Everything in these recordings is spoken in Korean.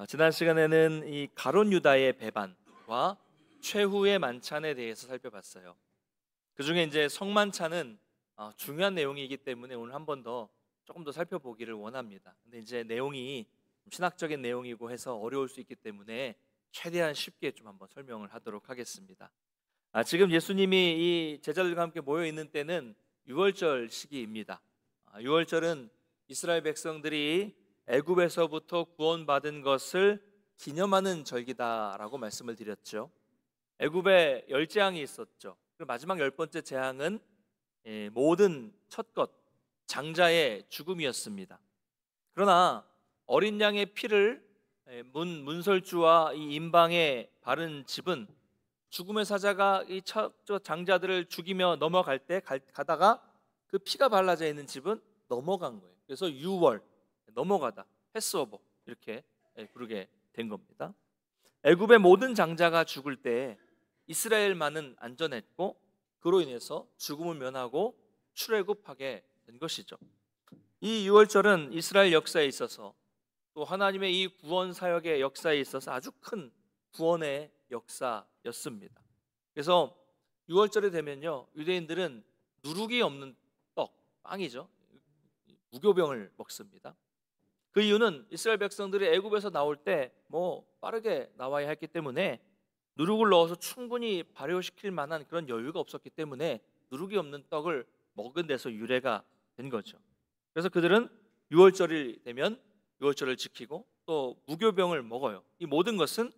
지난 시간에는 이 가룟 유다의 배반과 최후의 만찬에 대해서 살펴봤어요. 그 중에 이제 성만찬은 중요한 내용이기 때문에 오늘 한 번 더 조금 더 살펴보기를 원합니다. 근데 이제 내용이 신학적인 내용이고 해서 어려울 수 있기 때문에 최대한 쉽게 좀 한번 설명을 하도록 하겠습니다. 지금 예수님이 이 제자들과 함께 모여 있는 때는 유월절 시기입니다. 유월절은 이스라엘 백성들이 애굽에서부터 구원받은 것을 기념하는 절기다라고 말씀을 드렸죠. 애굽에 열 재앙이 있었죠. 그리고 마지막 열 번째 재앙은 모든 첫것 장자의 죽음이었습니다. 그러나 어린 양의 피를 문설주와 이 임방에 바른 집은 죽음의 사자가 이 장자들을 죽이며 넘어갈 때 가다가 그 피가 발라져 있는 집은 넘어간 거예요. 그래서 유월, 넘어가다, 패스오버 이렇게 부르게 된 겁니다. 애굽의 모든 장자가 죽을 때 이스라엘만은 안전했고 그로 인해서 죽음을 면하고 출애굽하게 된 것이죠. 이 유월절은 이스라엘 역사에 있어서 또 하나님의 이 구원 사역의 역사에 있어서 아주 큰 구원의 역사였습니다. 그래서 유월절이 되면요, 유대인들은 누룩이 없는 떡, 빵이죠, 무교병을 먹습니다. 그 이유는 이스라엘 백성들이 애굽에서 나올 때 빠르게 나와야 했기 때문에 누룩을 넣어서 충분히 발효시킬 만한 그런 여유가 없었기 때문에 누룩이 없는 떡을 먹은 데서 유래가 된 거죠. 그래서 그들은 유월절이 되면 유월절을 지키고 또 무교병을 먹어요. 이 모든 것은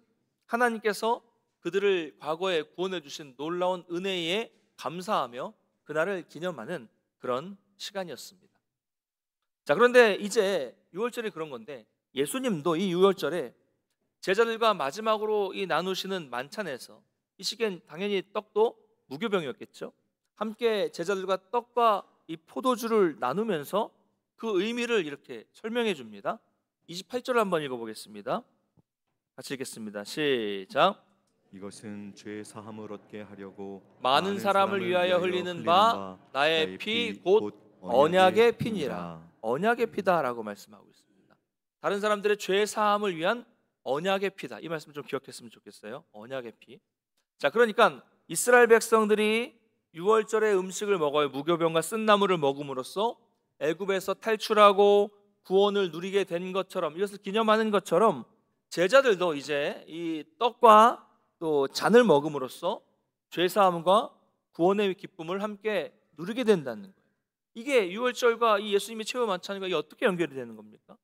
하나님께서 그들을 과거에 구원해 주신 놀라운 은혜에 감사하며 그날을 기념하는 그런 시간이었습니다. 자, 그런데 이제 유월절이 그런 건데 예수님도 이 유월절에 제자들과 마지막으로 이 나누시는 만찬에서 이 시기엔 당연히 떡도 무교병이었겠죠. 함께 제자들과 떡과 이 포도주를 나누면서 그 의미를 이렇게 설명해 줍니다. 28절을 한번 읽어보겠습니다. 같이 읽겠습니다. 시작. 이것은 죄 사함을 얻게 하려고 많은 사람을 위하여 흘리는 바 나의 피 곧 언약의 피니라. 언약의 피다라고 말씀하고 있습니다. 다른 사람들의 죄 사함을 위한 언약의 피다. 이 말씀 좀 기억했으면 좋겠어요. 언약의 피. 자, 그러니까 이스라엘 백성들이 유월절에 음식을 먹어요. 무교병과 쓴나물을 먹음으로써 애굽에서 탈출하고 구원을 누리게 된 것처럼, 이것을 기념하는 것처럼 제자들도 이제 이 떡과 또 잔을 먹음으로써 죄 사함과 구원의 기쁨을 함께 누리게 된다는 거예요. 이게 유월절과 이 예수님의 최후 만찬과 이게 어떻게 연결이 되는 겁니까?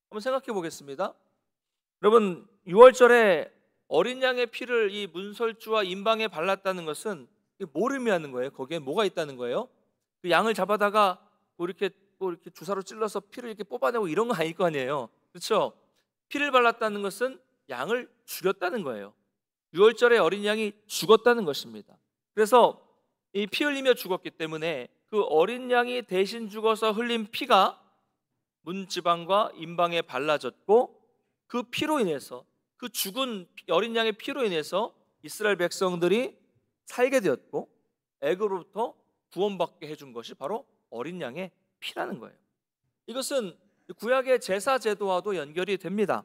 한번 생각해 보겠습니다. 여러분, 유월절에 어린 양의 피를 이 문설주와 임방에 발랐다는 것은 뭘 의미하는 거예요? 거기에 뭐가 있다는 거예요? 그 양을 잡아다가 이렇게 주사로 찔러서 피를 이렇게 뽑아내고 이런 거 아닐 거 아니에요. 그렇죠? 피를 발랐다는 것은 양을 죽였다는 거예요. 유월절에 어린 양이 죽었다는 것입니다. 그래서 이 피 흘리며 죽었기 때문에 그 어린 양이 대신 죽어서 흘린 피가 문지방과 임방에 발라졌고 그 피로 인해서, 그 죽은 어린 양의 피로 인해서 이스라엘 백성들이 살게 되었고 애굽으로부터 구원받게 해준 것이 바로 어린 양의 피라는 거예요. 이것은 구약의 제사 제도와도 연결이 됩니다.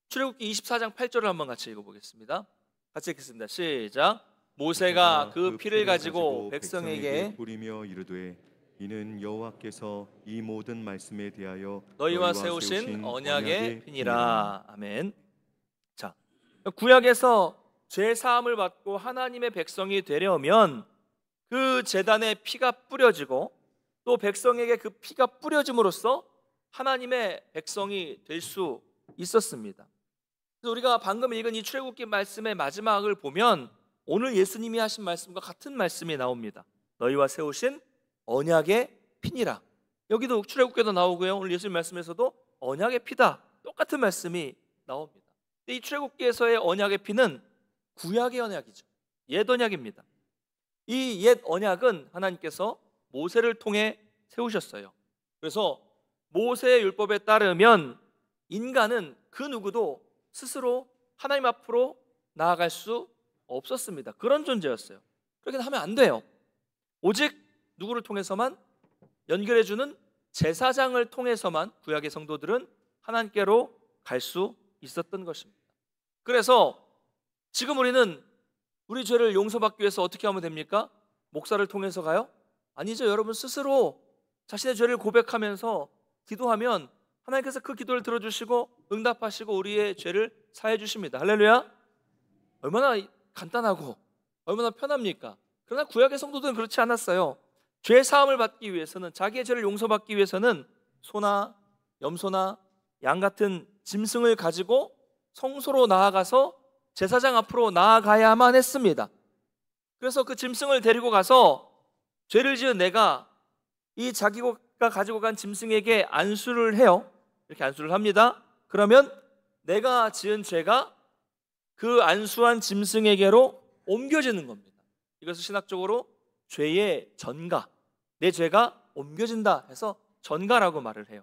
출애굽기 24장 8절을 한번 같이 읽어보겠습니다. 같이 읽겠습니다. 시작. 모세가 그 피를 가지고 백성에게 뿌리며 이르되 이는 여호와께서 이 모든 말씀에 대하여 너희와 세우신 언약의 피니라. 아멘. 자, 구약에서 죄 사함을 받고 하나님의 백성이 되려면 그 제단에 피가 뿌려지고 또 백성에게 그 피가 뿌려짐으로써 하나님의 백성이 될 수 있었습니다. 그래서 우리가 방금 읽은 이 출애굽기 말씀의 마지막을 보면 오늘 예수님이 하신 말씀과 같은 말씀이 나옵니다. 너희와 세우신 언약의 피니라. 여기도 출애굽기도 나오고요, 오늘 예수님 말씀에서도 언약의 피다, 똑같은 말씀이 나옵니다. 이 출애굽기에서의 언약의 피는 구약의 언약이죠. 옛 언약입니다. 이 옛 언약은 하나님께서 모세를 통해 세우셨어요. 그래서 모세의 율법에 따르면 인간은 그 누구도 스스로 하나님 앞으로 나아갈 수 없었습니다. 그런 존재였어요. 그렇게 하면 안 돼요. 오직 누구를 통해서만? 연결해주는 제사장을 통해서만 구약의 성도들은 하나님께로 갈 수 있었던 것입니다. 그래서 지금 우리는 우리 죄를 용서받기 위해서 어떻게 하면 됩니까? 목사를 통해서 가요? 아니죠. 여러분 스스로 자신의 죄를 고백하면서 기도하면 하나님께서 그 기도를 들어주시고 응답하시고 우리의 죄를 사해 주십니다. 할렐루야. 얼마나 간단하고 얼마나 편합니까? 그러나 구약의 성도들은 그렇지 않았어요. 죄 사함을 받기 위해서는, 자기의 죄를 용서받기 위해서는 소나 염소나 양 같은 짐승을 가지고 성소로 나아가서 제사장 앞으로 나아가야만 했습니다. 그래서 그 짐승을 데리고 가서 죄를 지은 내가 이 자기가 가지고 간 짐승에게 안수를 해요. 이렇게 안수를 합니다. 그러면 내가 지은 죄가 그 안수한 짐승에게로 옮겨지는 겁니다. 이것을 신학적으로 죄의 전가, 내 죄가 옮겨진다 해서 전가라고 말을 해요.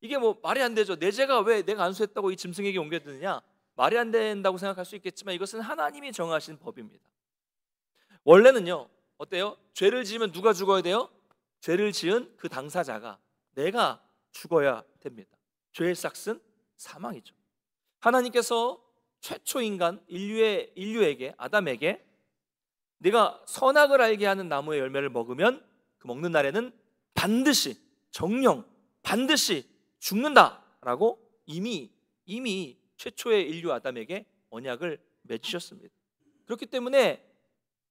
이게 뭐 말이 안 되죠. 내 죄가 왜 내가 안수했다고 이 짐승에게 옮겨지느냐? 말이 안 된다고 생각할 수 있겠지만 이것은 하나님이 정하신 법입니다. 원래는요, 어때요? 죄를 지으면 누가 죽어야 돼요? 죄를 지은 그 당사자가, 내가 죽어야 됩니다. 죄의 삭은 사망이죠. 하나님께서 최초 인간 인류에게, 아담에게 네가 선악을 알게 하는 나무의 열매를 먹으면 그 먹는 날에는 반드시, 정령 반드시 죽는다라고 이미 최초의 인류 아담에게 언약을 맺으셨습니다. 그렇기 때문에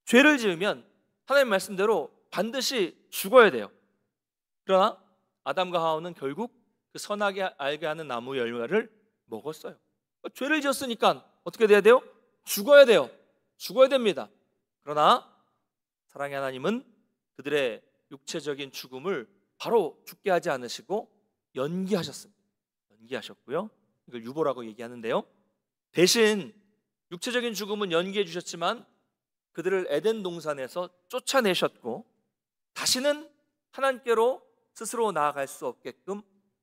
죄를 지으면 하나님 말씀대로 반드시 죽어야 돼요. 그러나 아담과 하와는 결국 그 선하게 알게 하는 나무 열매를 먹었어요. 죄를 지었으니까 어떻게 돼야 돼요? 죽어야 돼요. 죽어야 됩니다. 그러나 사랑의 하나님은 그들의 육체적인 죽음을 바로 죽게 하지 않으시고 연기하셨습니다. 연기하셨고요. 이걸 유보라고 얘기하는데요. 대신 육체적인 죽음은 연기해 주셨지만 그들을 에덴 동산에서 쫓아내셨고 다시는 하나님께로 스스로 나아갈 수 없게끔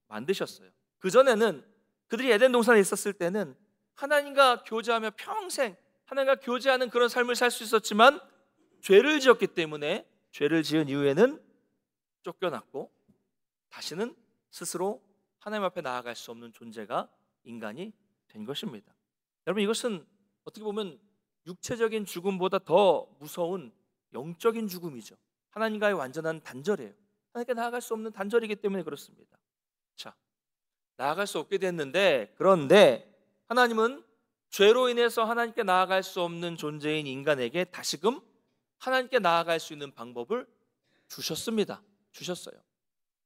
만드셨어요. 그전에는 그들이 에덴 동산에 있었을 때는 하나님과 교제하며 평생 하나님과 교제하는 그런 삶을 살 수 있었지만 죄를 지었기 때문에 죄를 지은 이후에는 쫓겨났고 다시는 스스로 하나님 앞에 나아갈 수 없는 존재가 인간이 된 것입니다. 여러분, 이것은 어떻게 보면 육체적인 죽음보다 더 무서운 영적인 죽음이죠. 하나님과의 완전한 단절이에요. 하나님께 나아갈 수 없는 단절이기 때문에 그렇습니다. 자, 나아갈 수 없게 됐는데, 그런데 하나님은 죄로 인해서 하나님께 나아갈 수 없는 존재인 인간에게 다시금 하나님께 나아갈 수 있는 방법을 주셨습니다. 주셨어요.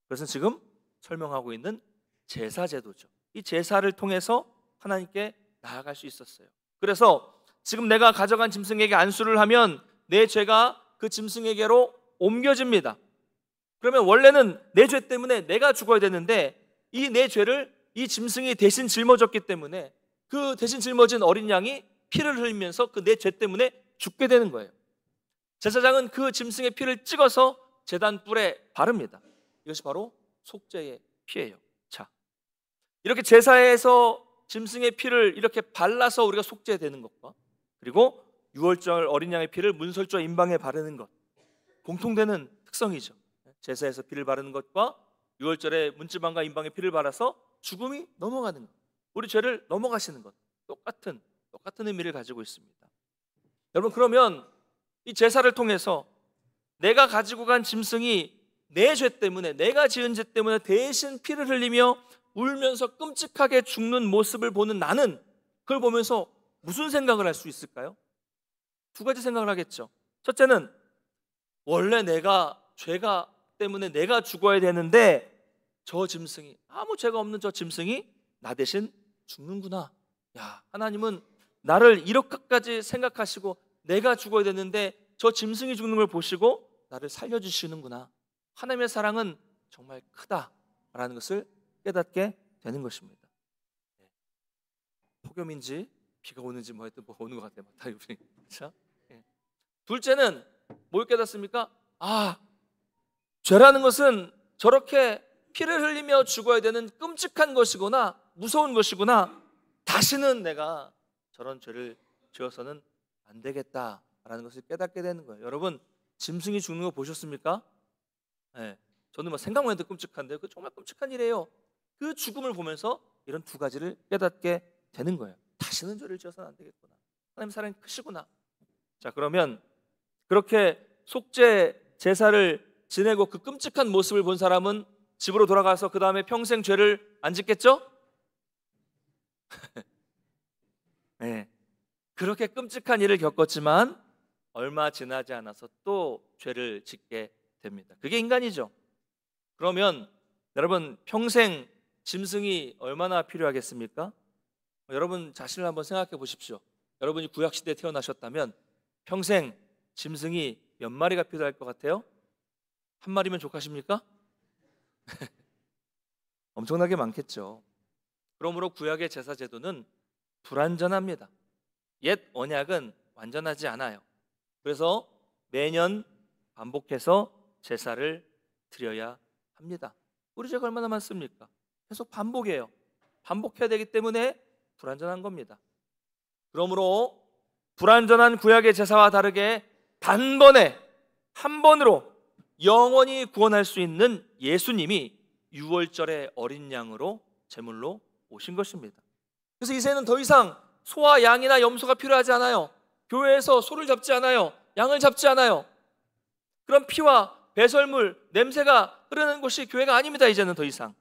그래서 지금 설명하고 있는 제사제도죠. 이 제사를 통해서 하나님께 나아갈 수 있었어요. 그래서 지금 내가 가져간 짐승에게 안수를 하면 내 죄가 그 짐승에게로 옮겨집니다. 그러면 원래는 내 죄 때문에 내가 죽어야 되는데 이 내 죄를 이 짐승이 대신 짊어졌기 때문에 그 대신 짊어진 어린 양이 피를 흘리면서 그 내 죄 때문에 죽게 되는 거예요. 제사장은 그 짐승의 피를 찍어서 제단 뿔에 바릅니다. 이것이 바로 속죄의 피예요. 자, 이렇게 제사에서 짐승의 피를 이렇게 발라서 우리가 속죄되는 것과 그리고 유월절 어린 양의 피를 문설주와 임방에 바르는 것, 공통되는 특성이죠. 제사에서 피를 바르는 것과 유월절에 문지방과 임방에 피를 발라서 죽음이 넘어가는 것, 우리 죄를 넘어가시는 것, 똑같은 의미를 가지고 있습니다. 여러분, 그러면 이 제사를 통해서 내가 가지고 간 짐승이 내 죄 때문에, 내가 지은 죄 때문에 대신 피를 흘리며 울면서 끔찍하게 죽는 모습을 보는 나는 그걸 보면서 무슨 생각을 할 수 있을까요? 두 가지 생각을 하겠죠. 첫째는 원래 죄가 때문에 내가 죽어야 되는데 저 짐승이, 아무 죄가 없는 저 짐승이 나 대신 죽는구나. 야, 하나님은 나를 이렇게까지 생각하시고 내가 죽어야 되는데 저 짐승이 죽는 걸 보시고 나를 살려주시는구나. 하나님의 사랑은 정말 크다라는 것을 깨닫게 되는 것입니다. 폭염인지 비가 오는지 뭐 하여튼 뭐 오는 것 같아요. 그렇죠? 둘째는 뭘 깨닫습니까? 죄라는 것은 저렇게 피를 흘리며 죽어야 되는 끔찍한 것이구나, 무서운 것이구나. 다시는 내가 저런 죄를 지어서는 안 되겠다라는 것을 깨닫게 되는 거예요. 여러분, 짐승이 죽는 거 보셨습니까? 저는 뭐 생각만 해도 끔찍한데요. 그 정말 끔찍한 일이에요. 그 죽음을 보면서 이런 두 가지를 깨닫게 되는 거예요. 다시는 죄를 지어서는 안 되겠구나. 하나님 사랑이 크시구나. 자, 그러면 그렇게 속죄 제사를 지내고 그 끔찍한 모습을 본 사람은 집으로 돌아가서 그 다음에 평생 죄를 안 짓겠죠? 네. 그렇게 끔찍한 일을 겪었지만 얼마 지나지 않아서 또 죄를 짓게 됩니다. 그게 인간이죠. 그러면 여러분, 평생 짐승이 얼마나 필요하겠습니까? 여러분 자신을 한번 생각해 보십시오. 여러분이 구약시대에 태어나셨다면 평생 짐승이 몇 마리가 필요할 것 같아요? 한 마리면 족하십니까? 엄청나게 많겠죠. 그러므로 구약의 제사 제도는 불완전합니다. 옛 언약은 완전하지 않아요. 그래서 매년 반복해서 제사를 드려야 합니다. 우리 죄가 얼마나 많습니까? 계속 반복해요. 반복해야 되기 때문에 불완전한 겁니다. 그러므로 불완전한 구약의 제사와 다르게 단번에 한 번으로 영원히 구원할 수 있는 예수님이 유월절의 어린 양으로 제물로 오신 것입니다. 그래서 이제는 더 이상 소와 양이나 염소가 필요하지 않아요. 교회에서 소를 잡지 않아요. 양을 잡지 않아요. 그런 피와 배설물, 냄새가 흐르는 곳이 교회가 아닙니다. 이제는 더 이상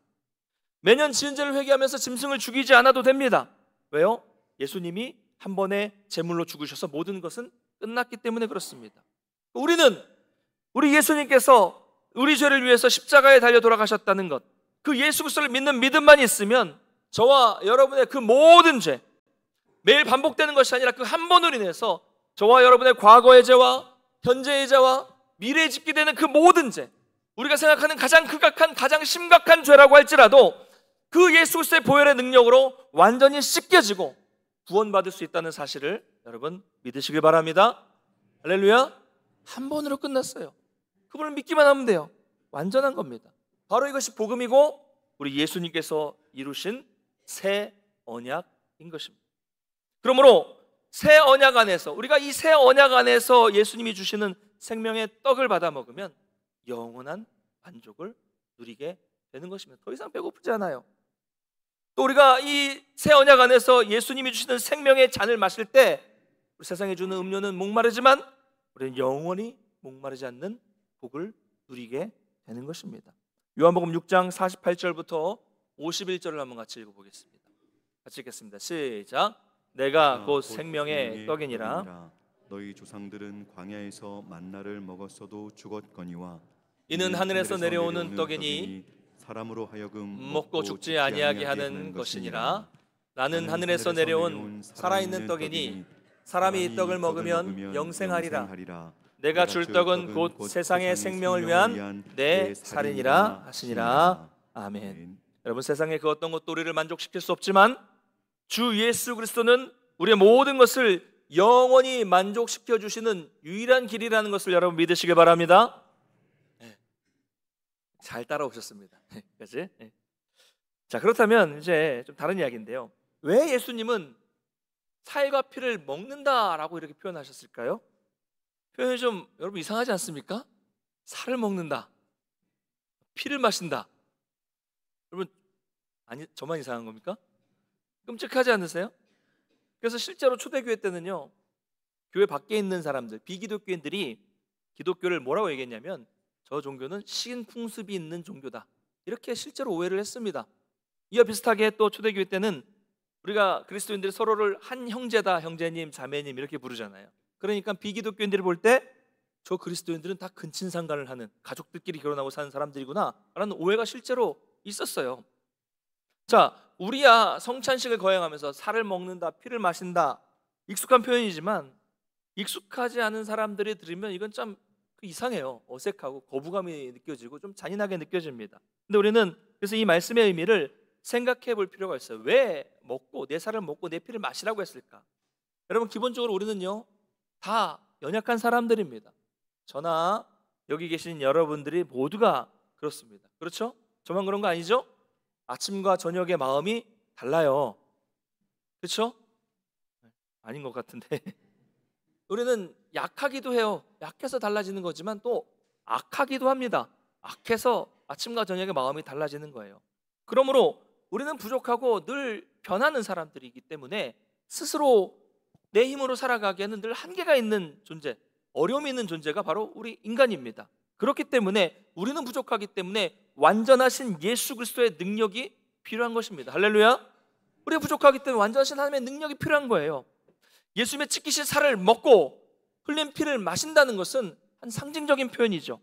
매년 지은 죄를 회개하면서 짐승을 죽이지 않아도 됩니다. 왜요? 예수님이 한 번에 제물로 죽으셔서 모든 것은 끝났기 때문에 그렇습니다. 우리 예수님께서 우리 죄를 위해서 십자가에 달려 돌아가셨다는 것, 그 예수 그리스도를 믿는 믿음만 있으면 저와 여러분의 그 모든 죄, 매일 반복되는 것이 아니라 그 한 번으로 인해서 저와 여러분의 과거의 죄와 현재의 죄와 미래에 짓게 되는 그 모든 죄, 우리가 생각하는 가장 극악한, 가장 심각한 죄라고 할지라도 그 예수 그리스도의 보혈의 능력으로 완전히 씻겨지고 구원받을 수 있다는 사실을 여러분 믿으시길 바랍니다. 할렐루야. 한 번으로 끝났어요. 그분을 믿기만 하면 돼요. 완전한 겁니다. 바로 이것이 복음이고 우리 예수님께서 이루신 새 언약인 것입니다. 그러므로 새 언약 안에서, 우리가 이 새 언약 안에서 예수님이 주시는 생명의 떡을 받아 먹으면 영원한 만족을 누리게 되는 것입니다. 더 이상 배고프지 않아요. 또 우리가 이 새 언약 안에서 예수님이 주시는 생명의 잔을 마실 때 우리 세상에 주는 음료는 목마르지만 우리는 영원히 목마르지 않는 복을 누리게 되는 것입니다. 요한복음 6장 48절부터 51절을 한번 같이 읽어보겠습니다. 같이 읽겠습니다. 시작. 내가 곧 생명의 떡이니라. 너희 조상들은 광야에서 만나를 먹었어도 죽었거니와 이는 하늘에서 내려오는 떡이니 사람으로 하여금 먹고 죽지 아니하게 하는 것이니라. 나는 하늘에서 내려온 살아있는 떡이니 사람이 이 떡을 먹으면 영생하리라. 내가 줄 떡은 곧 세상의 생명을 위한 내 살이니라 하시니라. 아멘. 여러분, 세상의 그 어떤 것도 우리를 만족시킬 수 없지만 주 예수 그리스도는 우리의 모든 것을 영원히 만족시켜 주시는 유일한 길이라는 것을 여러분 믿으시길 바랍니다. 잘 따라오셨습니다. 그렇지? 자, 그렇다면 이제 좀 다른 이야기인데요. 왜 예수님은 살과 피를 먹는다라고 이렇게 표현하셨을까요? 표현이 좀 여러분 이상하지 않습니까? 살을 먹는다, 피를 마신다. 여러분, 아니, 저만 이상한 겁니까? 끔찍하지 않으세요? 그래서 실제로 초대교회 때는요, 교회 밖에 있는 사람들, 비기독교인들이 기독교를 뭐라고 얘기했냐면 저 종교는 신풍습이 있는 종교다, 이렇게 실제로 오해를 했습니다. 이와 비슷하게 또 초대교회 때는 우리가 그리스도인들이 서로를 한 형제다, 형제님, 자매님 이렇게 부르잖아요. 그러니까 비기독교인들이 볼 때 저 그리스도인들은 다 근친상간을 하는, 가족들끼리 결혼하고 사는 사람들이구나 라는 오해가 실제로 있었어요. 자, 우리야 성찬식을 거행하면서 살을 먹는다, 피를 마신다, 익숙한 표현이지만 익숙하지 않은 사람들이 들으면 이건 참 이상해요. 어색하고 거부감이 느껴지고 좀 잔인하게 느껴집니다. 근데 우리는 그래서 이 말씀의 의미를 생각해 볼 필요가 있어요. 왜 먹고 내 살을 먹고 내 피를 마시라고 했을까? 여러분, 기본적으로 우리는요 다 연약한 사람들입니다. 저나 여기 계신 여러분들이 모두가 그렇습니다. 그렇죠? 저만 그런 거 아니죠? 아침과 저녁의 마음이 달라요. 그렇죠? 아닌 것 같은데 우리는 약하기도 해요. 약해서 달라지는 거지만 또 악하기도 합니다. 악해서 아침과 저녁의 마음이 달라지는 거예요. 그러므로 우리는 부족하고 늘 변하는 사람들이기 때문에 스스로 내 힘으로 살아가기에는 늘 한계가 있는 존재, 어려움이 있는 존재가 바로 우리 인간입니다. 그렇기 때문에 우리는 부족하기 때문에 완전하신 예수 그리스도의 능력이 필요한 것입니다. 할렐루야. 우리가 부족하기 때문에 완전하신 하나님의 능력이 필요한 거예요. 예수님의 찢기신 살을 먹고 흘린 피를 마신다는 것은 한 상징적인 표현이죠.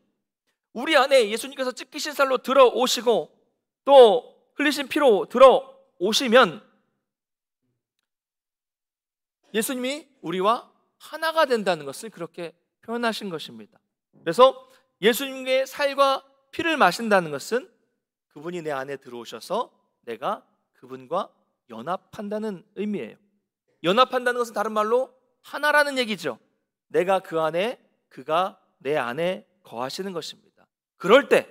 우리 안에 예수님께서 찢기신 살로 들어오시고 또 흘리신 피로 들어오시면 예수님이 우리와 하나가 된다는 것을 그렇게 표현하신 것입니다. 그래서 예수님의 살과 피를 마신다는 것은 그분이 내 안에 들어오셔서 내가 그분과 연합한다는 의미예요. 연합한다는 것은 다른 말로 하나라는 얘기죠. 내가 그 안에, 그가 내 안에 거하시는 것입니다. 그럴 때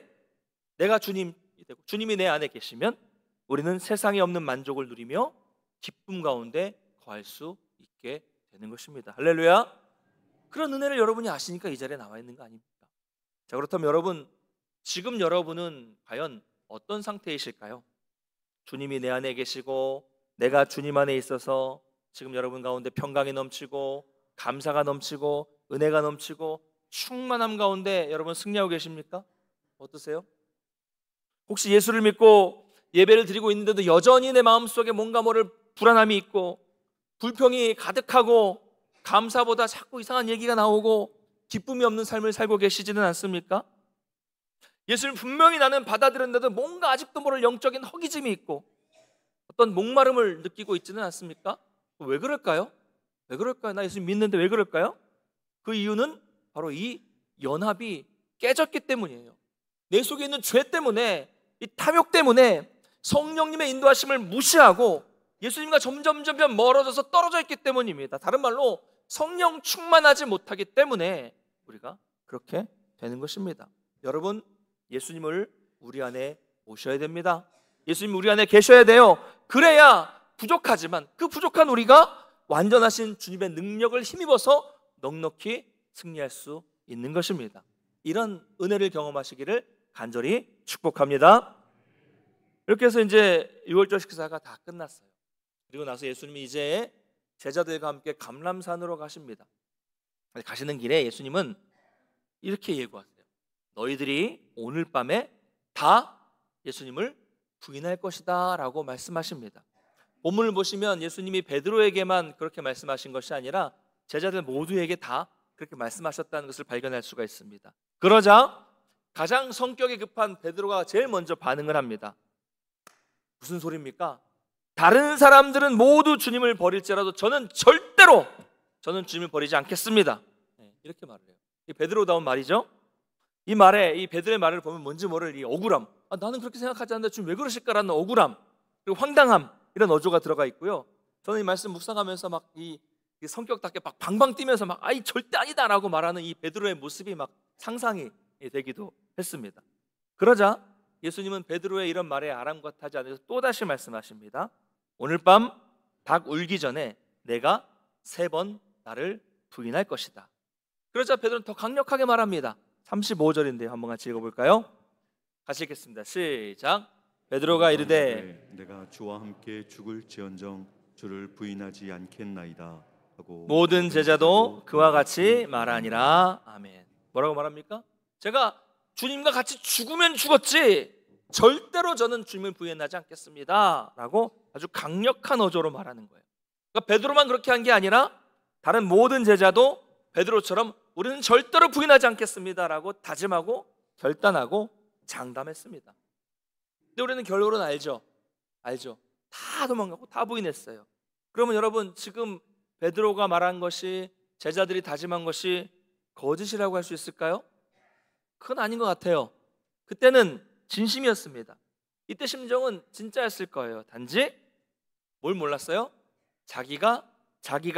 내가 주님이 되고 주님이 내 안에 계시면 우리는 세상에 없는 만족을 누리며 기쁨 가운데 거할 수 있게 되는 것입니다. 할렐루야. 그런 은혜를 여러분이 아시니까 이 자리에 나와 있는 거 아닙니까? 자, 그렇다면 여러분, 지금 여러분은 과연 어떤 상태이실까요? 주님이 내 안에 계시고 내가 주님 안에 있어서 지금 여러분 가운데 평강이 넘치고 감사가 넘치고 은혜가 넘치고 충만함 가운데 여러분 승리하고 계십니까? 어떠세요? 혹시 예수를 믿고 예배를 드리고 있는데도 여전히 내 마음속에 뭔가 모를 불안함이 있고 불평이 가득하고 감사보다 자꾸 이상한 얘기가 나오고 기쁨이 없는 삶을 살고 계시지는 않습니까? 예수를 분명히 나는 받아들였는데도 뭔가 아직도 모를 영적인 허기짐이 있고 어떤 목마름을 느끼고 있지는 않습니까? 왜 그럴까요? 왜 그럴까요? 나 예수 믿는데 왜 그럴까요? 그 이유는 바로 이 연합이 깨졌기 때문이에요. 내 속에 있는 죄 때문에, 이 탐욕 때문에 성령님의 인도하심을 무시하고 예수님과 점점 멀어져서 떨어져 있기 때문입니다. 다른 말로 성령 충만하지 못하기 때문에 우리가 그렇게 되는 것입니다. 여러분, 예수님을 우리 안에 모셔야 됩니다. 예수님 우리 안에 계셔야 돼요. 그래야 부족하지만 그 부족한 우리가 완전하신 주님의 능력을 힘입어서 넉넉히 승리할 수 있는 것입니다. 이런 은혜를 경험하시기를 간절히 축복합니다. 이렇게 해서 이제 6월절 식사가 다 끝났어요. 그리고 나서 예수님이 이제 제자들과 함께 감람산으로 가십니다. 가시는 길에 예수님은 이렇게 예고하세요. 너희들이 오늘 밤에 다 예수님을 부인할 것이다 라고 말씀하십니다. 본문을 보시면 예수님이 베드로에게만 그렇게 말씀하신 것이 아니라 제자들 모두에게 다 그렇게 말씀하셨다는 것을 발견할 수가 있습니다. 그러자 가장 성격이 급한 베드로가 제일 먼저 반응을 합니다. 무슨 소리입니까? 다른 사람들은 모두 주님을 버릴지라도 저는 절대로 주님을 버리지 않겠습니다. 이렇게 말을 해요. 이 베드로다운 말이죠. 이 말에, 이 베드로의 말을 보면 뭔지 모를 이 억울함, 나는 그렇게 생각하지 않는데 주님 왜 그러실까라는 억울함, 그리고 황당함, 이런 어조가 들어가 있고요. 저는 이 말씀 묵상하면서 막 이 성격답게 막 방방 뛰면서 막 절대 아니다라고 말하는 이 베드로의 모습이 막 상상이 되기도 했습니다. 그러자 예수님은 베드로의 이런 말에 아랑곳하지 않으셔서 또다시 말씀하십니다. 오늘 밤 닭 울기 전에 내가 3번 나를 부인할 것이다. 그러자 베드로는 더 강력하게 말합니다. 35절인데요. 한번 같이 읽어볼까요? 같이 읽겠습니다. 시작. 베드로가 이르되 내가 주와 함께 죽을지언정 주를 부인하지 않겠나이다 하고 모든 제자도 그와 같이 말하니라. 아멘. 뭐라고 말합니까? 제가 주님과 같이 죽으면 죽었지 절대로 저는 주님을 부인하지 않겠습니다 라고 아주 강력한 어조로 말하는 거예요. 그러니까 베드로만 그렇게 한 게 아니라 다른 모든 제자도 베드로처럼 우리는 절대로 부인하지 않겠습니다 라고 다짐하고 결단하고 장담했습니다. 근데 우리는 결론은 알죠. 다 도망가고 다 부인했어요. 그러면 여러분, 지금 베드로가 말한 것이, 제자들이 다짐한 것이 거짓이라고 할 수 있을까요? 그건 아닌 것 같아요. 그때는 진심이었습니다. 이때 심정은 진짜였을 거예요. 단지 뭘 몰랐어요? 자기가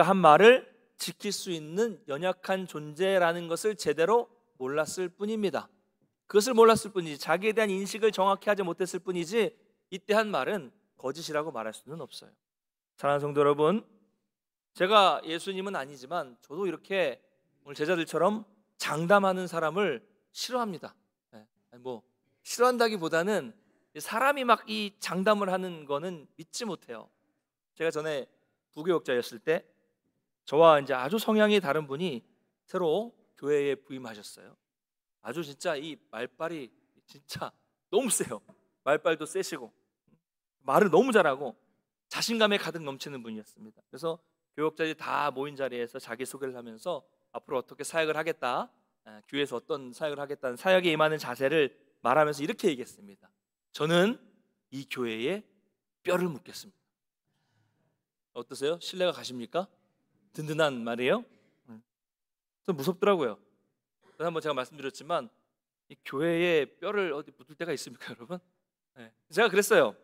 한 말을 지킬 수 있는 연약한 존재라는 것을 제대로 몰랐을 뿐입니다. 그것을 몰랐을 뿐이지, 자기에 대한 인식을 정확히 하지 못했을 뿐이지 이때 한 말은 거짓이라고 말할 수는 없어요. 사랑하는 성도 여러분, 제가 예수님은 아니지만 저도 이렇게 오늘 제자들처럼 장담하는 사람을 싫어합니다. 싫어한다기보다는 사람이 막 이 장담을 하는 거는 믿지 못해요. 제가 전에 부교육자였을 때 저와 이제 아주 성향이 다른 분이 새로 교회에 부임하셨어요. 아주 진짜 이 말빨이 진짜 너무 세요. 말빨도 세시고 말을 너무 잘하고 자신감에 가득 넘치는 분이었습니다. 그래서 교육자들이 다 모인 자리에서 자기소개를 하면서 앞으로 어떻게 사역을 하겠다, 교회에서 어떤 사역을 하겠다는 사역에 임하는 자세를 말하면서 이렇게 얘기했습니다. 저는 이 교회에 뼈를 묻겠습니다. 어떠세요? 신뢰가 가십니까? 든든한 말이에요? 좀 무섭더라고요. 한번 제가 말씀드렸지만 이 교회에 뼈를 어디 묻을 때가 있습니까, 여러분? 네. 제가 그랬어요.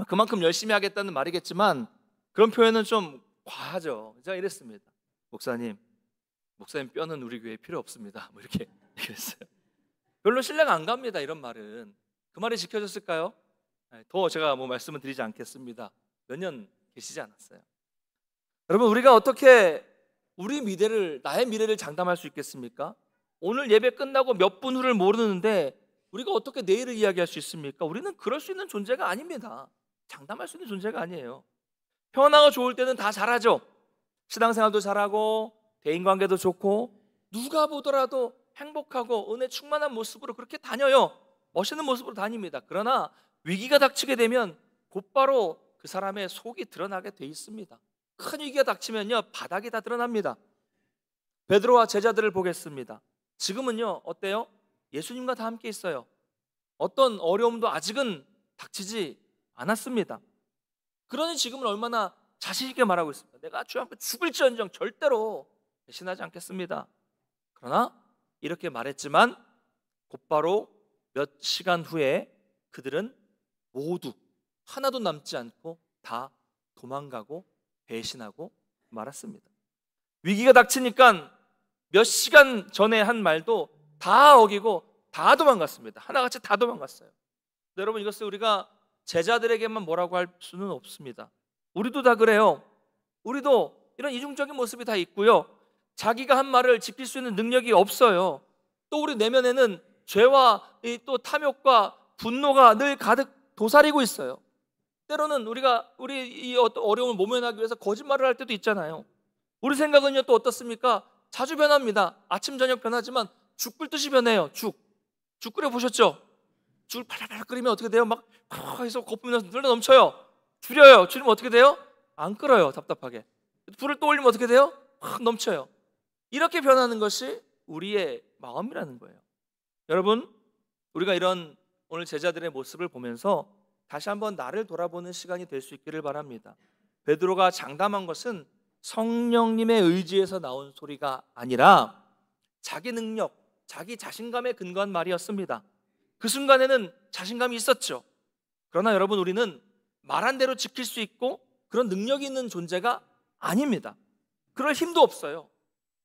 그만큼 열심히 하겠다는 말이겠지만 그런 표현은 좀 과하죠. 제가 이랬습니다. 목사님 뼈는 우리 교회에 필요 없습니다. 뭐 이렇게 얘기했어요. 별로 신뢰가 안 갑니다. 이런 말은. 그 말이 지켜졌을까요? 더 제가 뭐 말씀을 드리지 않겠습니다. 몇 년 계시지 않았어요. 여러분, 우리가 어떻게 우리 미래를, 나의 미래를 장담할 수 있겠습니까? 오늘 예배 끝나고 몇 분 후를 모르는데 우리가 어떻게 내일을 이야기할 수 있습니까? 우리는 그럴 수 있는 존재가 아닙니다. 장담할 수 있는 존재가 아니에요. 편하고 좋을 때는 다 잘하죠. 신앙생활도 잘하고 대인관계도 좋고 누가 보더라도 행복하고 은혜 충만한 모습으로 그렇게 다녀요. 멋있는 모습으로 다닙니다. 그러나 위기가 닥치게 되면 곧바로 그 사람의 속이 드러나게 돼 있습니다. 큰 위기가 닥치면요, 바닥이 다 드러납니다. 베드로와 제자들을 보겠습니다. 지금은요, 어때요? 예수님과 다 함께 있어요. 어떤 어려움도 아직은 닥치지 않았습니다. 그러니 지금은 얼마나 자신 있게 말하고 있습니다. 내가 주 앞에 죽을지언정 절대로 배신하지 않겠습니다. 그러나 이렇게 말했지만 곧바로 몇 시간 후에 그들은 모두 하나도 남지 않고 다 도망가고 배신하고 말았습니다. 위기가 닥치니까 몇 시간 전에 한 말도 다 어기고 다 도망갔습니다. 하나같이 다 도망갔어요. 여러분, 이것을 우리가 제자들에게만 뭐라고 할 수는 없습니다. 우리도 다 그래요. 우리도 이런 이중적인 모습이 다 있고요. 자기가 한 말을 지킬 수 있는 능력이 없어요. 또 우리 내면에는 죄와 또 탐욕과 분노가 늘 가득 도사리고 있어요. 때로는 우리 이 어려움을 모면하기 위해서 거짓말을 할 때도 있잖아요. 우리 생각은요, 또 어떻습니까? 자주 변합니다. 아침 저녁 변하지만 죽 끓듯이 변해요. 죽 끓여 보셨죠? 죽을 팔팔 끓이면 어떻게 돼요? 막 해서 거품이 나서 늘어 넘쳐요. 줄여요. 줄이면 어떻게 돼요? 안 끓어요. 답답하게. 불을 또 올리면 어떻게 돼요? 확 넘쳐요. 이렇게 변하는 것이 우리의 마음이라는 거예요. 여러분, 우리가 이런 오늘 제자들의 모습을 보면서 다시 한번 나를 돌아보는 시간이 될 수 있기를 바랍니다. 베드로가 장담한 것은 성령님의 의지에서 나온 소리가 아니라 자기 능력, 자기 자신감에 근거한 말이었습니다. 그 순간에는 자신감이 있었죠. 그러나 여러분, 우리는 말한 대로 지킬 수 있고 그런 능력이 있는 존재가 아닙니다. 그럴 힘도 없어요.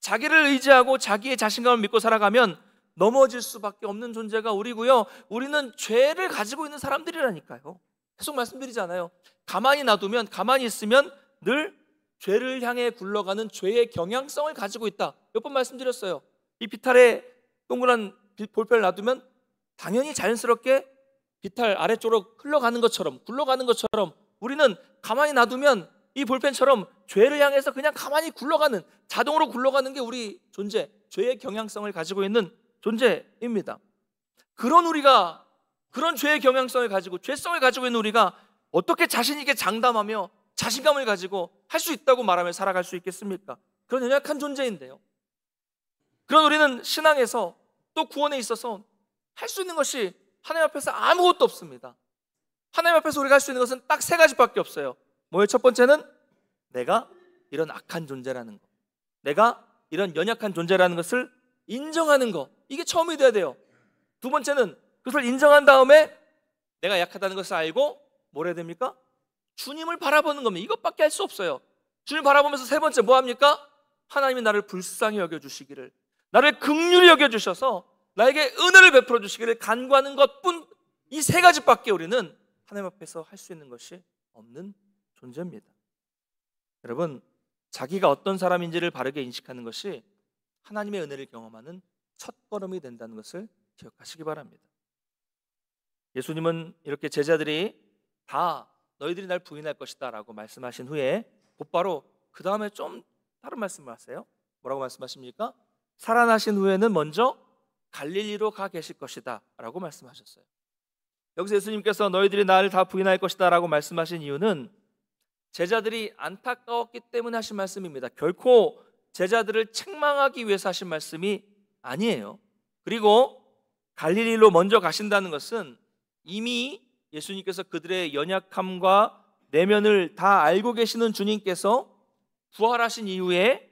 자기를 의지하고 자기의 자신감을 믿고 살아가면 넘어질 수밖에 없는 존재가 우리고요. 우리는 죄를 가지고 있는 사람들이라니까요. 계속 말씀드리잖아요. 가만히 놔두면, 가만히 있으면 늘 죄를 향해 굴러가는 죄의 경향성을 가지고 있다. 몇 번 말씀드렸어요. 이 비탈에 동그란 볼펜을 놔두면 당연히 자연스럽게 비탈 아래쪽으로 흘러가는 것처럼, 굴러가는 것처럼 우리는 가만히 놔두면 이 볼펜처럼 죄를 향해서 그냥 가만히 굴러가는, 자동으로 굴러가는 게 우리 존재, 죄의 경향성을 가지고 있는 존재입니다. 그런 죄의 경향성을 가지고, 죄성을 가지고 있는 우리가 어떻게 자신 있게 장담하며 자신감을 가지고 할 수 있다고 말하며 살아갈 수 있겠습니까? 그런 연약한 존재인데요. 그런 우리는 신앙에서 또 구원에 있어서 할 수 있는 것이 하나님 앞에서 아무것도 없습니다. 하나님 앞에서 우리가 할 수 있는 것은 딱 세 가지밖에 없어요. 뭐예요? 첫 번째는 내가 이런 악한 존재라는 것, 내가 이런 연약한 존재라는 것을 인정하는 것, 이게 처음이 돼야 돼요. 두 번째는 그것을 인정한 다음에 내가 약하다는 것을 알고 뭘 해야 됩니까? 주님을 바라보는 겁니다. 이것밖에 할 수 없어요. 주님을 바라보면서 세 번째 뭐 합니까? 하나님이 나를 불쌍히 여겨주시기를, 나를 긍휼히 여겨주셔서 나에게 은혜를 베풀어 주시기를 간구하는 것뿐, 이 세 가지밖에 우리는 하나님 앞에서 할 수 있는 것이 없는 존재입니다. 여러분, 자기가 어떤 사람인지를 바르게 인식하는 것이 하나님의 은혜를 경험하는 첫걸음이 된다는 것을 기억하시기 바랍니다. 예수님은 이렇게 제자들이 다 너희들이 날 부인할 것이다 라고 말씀하신 후에 곧바로 그 다음에 좀 다른 말씀을 하세요. 뭐라고 말씀하십니까? 살아나신 후에는 먼저 갈릴리로 가 계실 것이다 라고 말씀하셨어요. 여기서 예수님께서 너희들이 나를 다 부인할 것이다 라고 말씀하신 이유는 제자들이 안타까웠기 때문에 하신 말씀입니다. 결코 제자들을 책망하기 위해서 하신 말씀이 아니에요. 그리고 갈릴리로 먼저 가신다는 것은 이미 예수님께서 그들의 연약함과 내면을 다 알고 계시는 주님께서 부활하신 이후에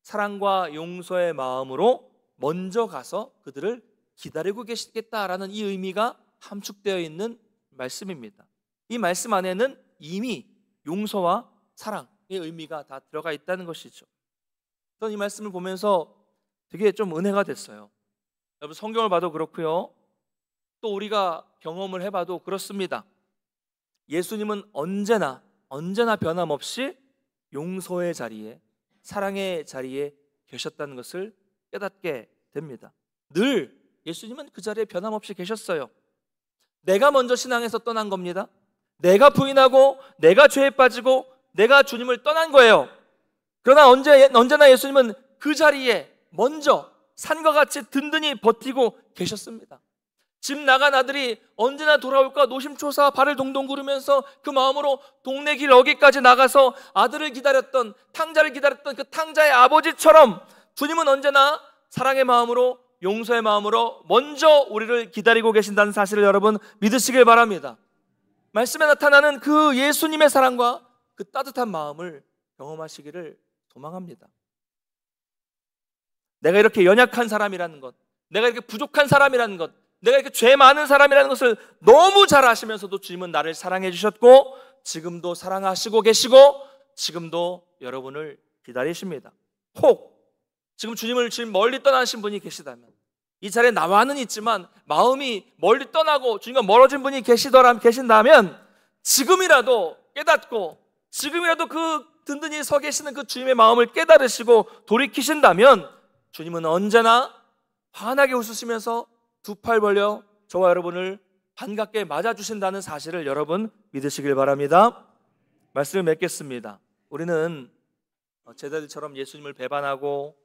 사랑과 용서의 마음으로 먼저 가서 그들을 기다리고 계시겠다라는 이 의미가 함축되어 있는 말씀입니다. 이 말씀 안에는 이미 용서와 사랑의 의미가 다 들어가 있다는 것이죠. 저는 이 말씀을 보면서 되게 좀 은혜가 됐어요. 여러분, 성경을 봐도 그렇고요, 또 우리가 경험을 해봐도 그렇습니다. 예수님은 언제나 변함없이 용서의 자리에, 사랑의 자리에 계셨다는 것을 깨닫게 됩니다. 늘 예수님은 그 자리에 변함없이 계셨어요. 내가 먼저 신앙에서 떠난 겁니다. 내가 부인하고 내가 죄에 빠지고 내가 주님을 떠난 거예요. 그러나 언제나 예수님은 그 자리에 먼저 산과 같이 든든히 버티고 계셨습니다. 집 나간 아들이 언제나 돌아올까 노심초사 발을 동동 구르면서 그 마음으로 동네 길 어귀까지 나가서 아들을 기다렸던, 탕자를 기다렸던 그 탕자의 아버지처럼 주님은 언제나 사랑의 마음으로, 용서의 마음으로 먼저 우리를 기다리고 계신다는 사실을 여러분 믿으시길 바랍니다. 말씀에 나타나는 그 예수님의 사랑과 그 따뜻한 마음을 경험하시기를 소망합니다. 내가 이렇게 연약한 사람이라는 것, 내가 이렇게 부족한 사람이라는 것, 내가 이렇게 죄 많은 사람이라는 것을 너무 잘 아시면서도 주님은 나를 사랑해 주셨고 지금도 사랑하시고 계시고 지금도 여러분을 기다리십니다. 혹 지금 주님을 멀리 떠나신 분이 계시다면, 이 자리에 나와는 있지만 마음이 멀리 떠나고 주님과 멀어진 분이 계신다면 지금이라도 깨닫고 지금이라도 그 든든히 서 계시는 그 주님의 마음을 깨달으시고 돌이키신다면 주님은 언제나 환하게 웃으시면서 두 팔 벌려 저와 여러분을 반갑게 맞아주신다는 사실을 여러분 믿으시길 바랍니다. 말씀을 맺겠습니다. 우리는 제자들처럼 예수님을 배반하고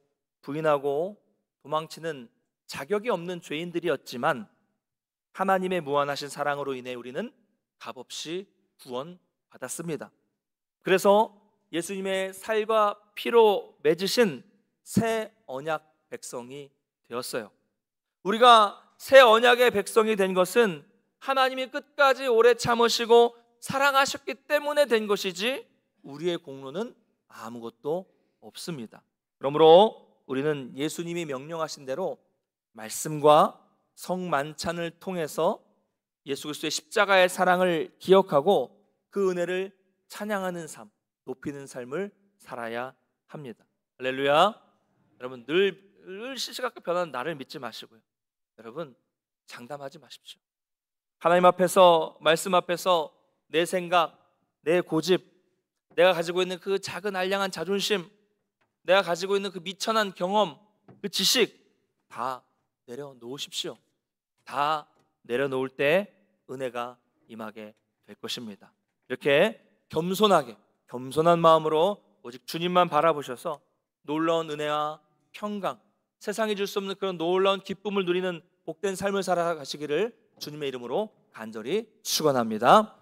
부인하고 도망치는 자격이 없는 죄인들이었지만 하나님의 무한하신 사랑으로 인해 우리는 값없이 구원받았습니다. 그래서 예수님의 살과 피로 맺으신 새 언약 백성이 되었어요. 우리가 새 언약의 백성이 된 것은 하나님이 끝까지 오래 참으시고 사랑하셨기 때문에 된 것이지 우리의 공로는 아무것도 없습니다. 그러므로 우리는 예수님이 명령하신 대로 말씀과 성만찬을 통해서 예수 그리스도의 십자가의 사랑을 기억하고 그 은혜를 찬양하는 삶, 높이는 삶을 살아야 합니다. 할렐루야. 여러분, 늘 시시각각 변하는 나를 믿지 마시고요, 여러분 장담하지 마십시오. 하나님 앞에서, 말씀 앞에서 내 생각, 내 고집, 내가 가지고 있는 그 작은 알량한 자존심, 내가 가지고 있는 그 미천한 경험, 그 지식 다 내려놓으십시오. 다 내려놓을 때 은혜가 임하게 될 것입니다. 이렇게 겸손한 마음으로 오직 주님만 바라보셔서 놀라운 은혜와 평강, 세상이 줄 수 없는 그런 놀라운 기쁨을 누리는 복된 삶을 살아가시기를 주님의 이름으로 간절히 축원합니다.